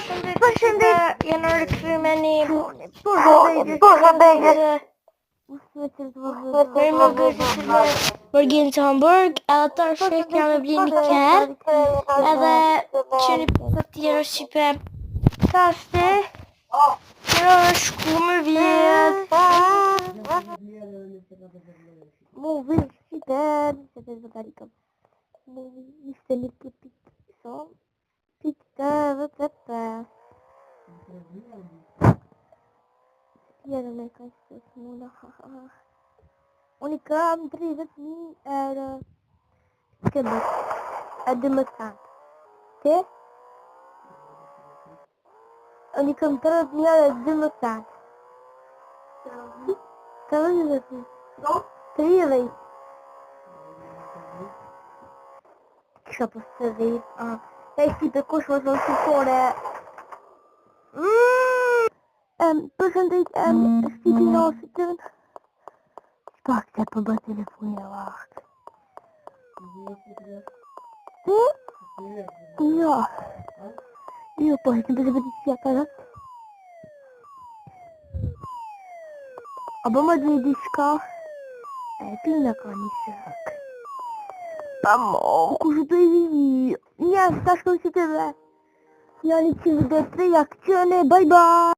Përshëndetje, jena rikthyer me një përshëndetje. Me burger të Hamburg, edhe tash kena me bli një kerr, edhe që një të tjerë shqipe. Tash kena me shku me vjetë. Mu vjetë shqipen, se të zëkarikëm. Mu ishte një pikë, pikë dhe të pes. Tjere me ka ishte së muna, unë I kam 30.000 euro. Këbët, e 12 Ti? Unë I kam 30.000 euro e 12 30.000. 30. Kisha për 30. E si për kush më zonë qëtore. Përshëndetje, shqiti nosi tënë. Pak se për bërë telefonin e vakë. Ti? Jo. Jo, po, e të më të qëja karët. A bë më dhe di shka? E ti në ka një shak. Amo, kushtë të I vi? Një, ta shkoj që të dhe. Janë I që vë dhe 3 akcione, bye bye!